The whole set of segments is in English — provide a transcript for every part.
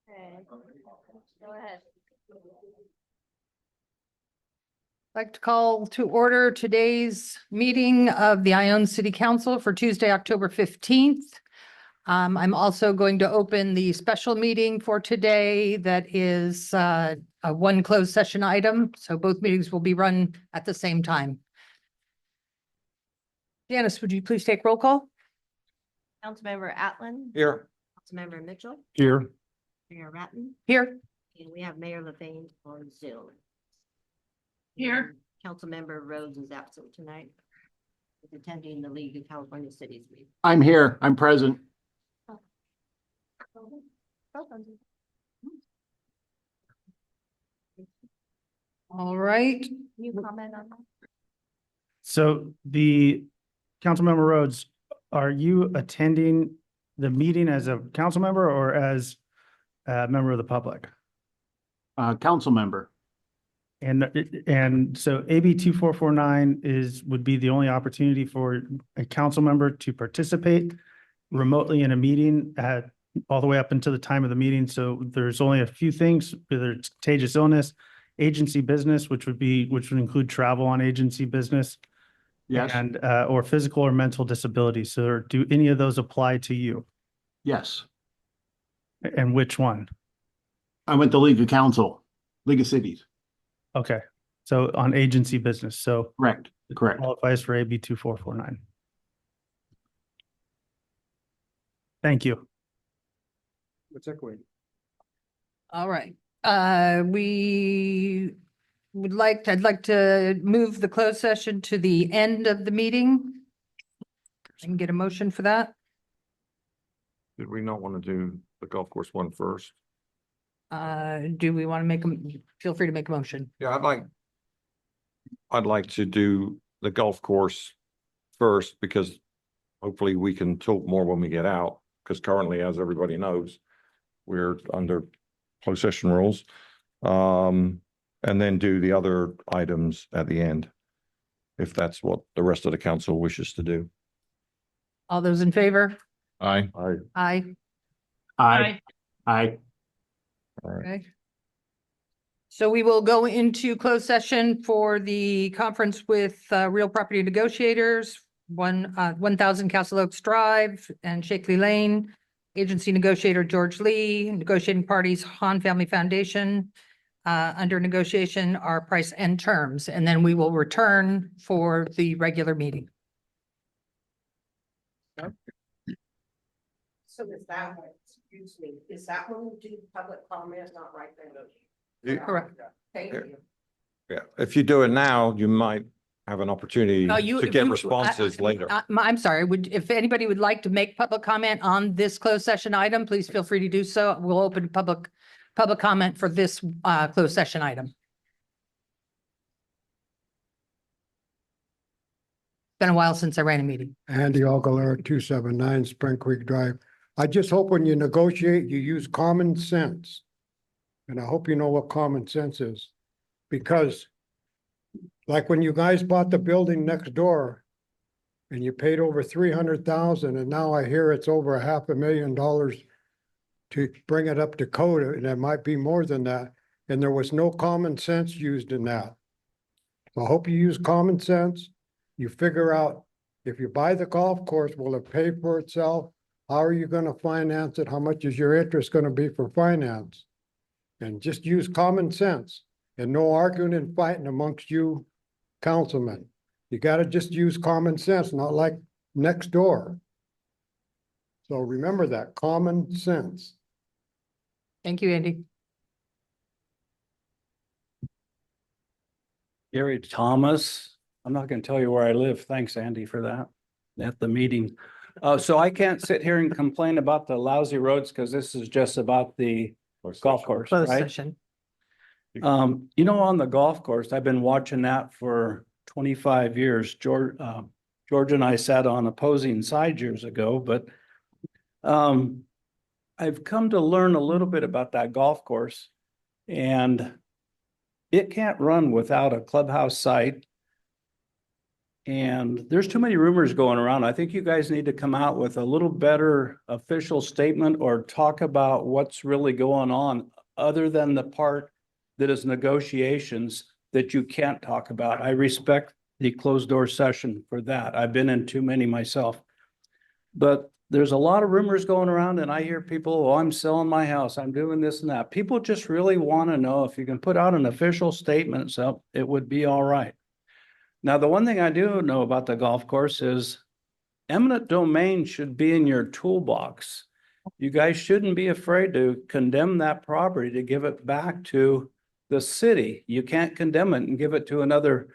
Okay, go ahead. I'd like to call to order today's meeting of the Ione City Council for Tuesday, October 15th. I'm also going to open the special meeting for today that is a one closed session item. So both meetings will be run at the same time. Janice, would you please take roll call? Councilmember Atlan. Here. Councilmember Mitchell. Here. Mayor Ratten. Here. And we have Mayor Levine on Zoom. Here. And Councilmember Rhodes is absent tonight. He's attending the League of California Cities meeting. I'm here. I'm present. All right. Can you comment on that? So the Councilmember Rhodes, are you attending the meeting as a council member or as a member of the public? Council member. And so AB 2449 would be the only opportunity for a council member to participate remotely in a meeting all the way up until the time of the meeting. So there's only a few things, whether it's contagious illness, agency business, which would include travel on agency business. Yes. And, or physical or mental disability. So do any of those apply to you? Yes. And which one? I went to League of Council, League of Cities. Okay. So on agency business. So Correct. Correct. qualifies for AB 2449. Thank you. What's that going? All right. I'd like to move the closed session to the end of the meeting. I can get a motion for that. Did we not want to do the golf course one first? Do we want to feel free to make a motion? Yeah, I'd like to do the golf course first because hopefully we can talk more when we get out. Because currently, as everybody knows, we're under closed session rules. And then do the other items at the end, if that's what the rest of the council wishes to do. All those in favor? Aye. Aye. Aye. Aye. Okay. So we will go into closed session for the conference with real property negotiators, 1000 Castle Oaks Drive and Shakely Lane. Agency negotiator George Lee, negotiating parties Han Family Foundation. Under negotiation are price and terms, and then we will return for the regular meeting. So is that, excuse me, is that when we do public comment, not right then? You- Correct. Thank you. Yeah, if you do it now, you might have an opportunity to If get you- responses later. I'm sorry, if anybody would like to make public comment on this closed session item, please feel free to do so. We'll open public comment for this closed session item. Been a while since I ran a meeting. Andy Ogler, 279 Spring Creek Drive. I just hope when you negotiate, you use common sense. And I hope you know what common sense is. Because like when you guys bought the building next door and you paid over 300,000 and now I hear it's over $500,000 to bring it up to code, and it might be more than that. And there was no common sense used in that. So I hope you use common sense. You figure out if you buy the golf course, will it pay for itself? How are you gonna finance it? How much is your interest gonna be for finance? And just use common sense and no arguing and fighting amongst you councilmen. You gotta just use common sense, not like next door. So remember that, common sense. Thank you, Andy. Gary Thomas. I'm not going to tell you where I live. Thanks, Andy, for that at the meeting. So I can't sit here and complain about the lousy roads because this is just about the golf course, Closed right? session. On the golf course, I've been watching that for 25 years. George and I sat on opposing sides years ago, but I've come to learn a little bit about that golf course, and it can't run without a clubhouse site And there's too many rumors going around. I think you guys need to come out with a little better official statement or talk about what's really going on, other than the part that is negotiations that you can't talk about. I respect the closed door session for that. I've been in too many myself. But there's a lot of rumors going around and I hear people, oh, I'm selling my house, I'm doing this and that. People just really want to know if you can put out an official statement, so it would be all right. Now, the one thing I do know about the golf course is eminent domain should be in your toolbox. You guys shouldn't be afraid to condemn that property to give it back to the city. You can't condemn it and give it to another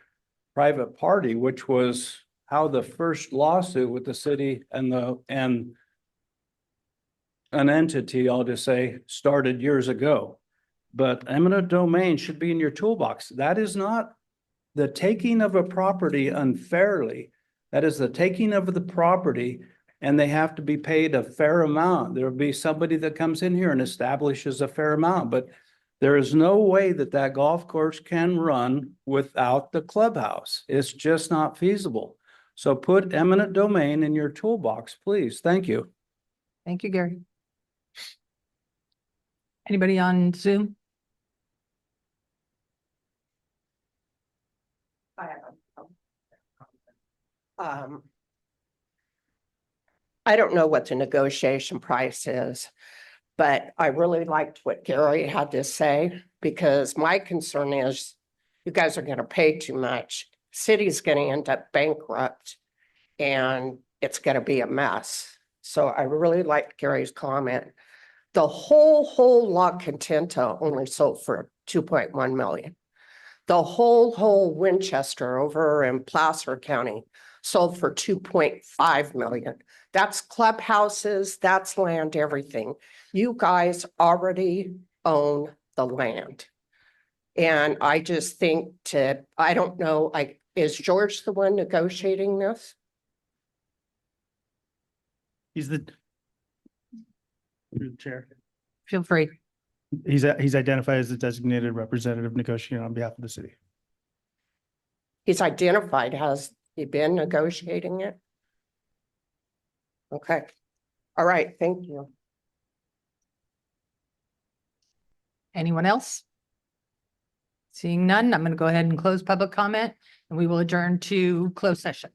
private party, which was how the first lawsuit with the city and an entity, I'll just say, started years ago. But eminent domain should be in your toolbox. That is not the taking of a property unfairly. That is the taking of the property, and they have to be paid a fair amount. There'll be somebody that comes in here and establishes a fair amount, but there is no way that that golf course can run without the clubhouse. It's just not feasible. So put eminent domain in your toolbox, please. Thank you. Thank you, Gary. Anybody on Zoom? I have I don't know what the negotiation price is, but I really liked what Gary had to say, because my concern is you guys are going to pay too much. City's going to end up bankrupt and it's going to be a mess. So I really liked Gary's comment. The whole La Contenta only sold for 2.1 million. The whole Winchester over in Placer County sold for 2.5 million. That's clubhouses, that's land, everything. You guys already own the land. And I just think I don't know, is George the one negotiating this? He's the chair. Feel free. He's identified as the designated representative negotiating on behalf of the city. He's identified. Has he been negotiating it? Okay. All right. Thank you. Anyone else? Seeing none, I'm going to go ahead and close public comment and we will adjourn to closed session.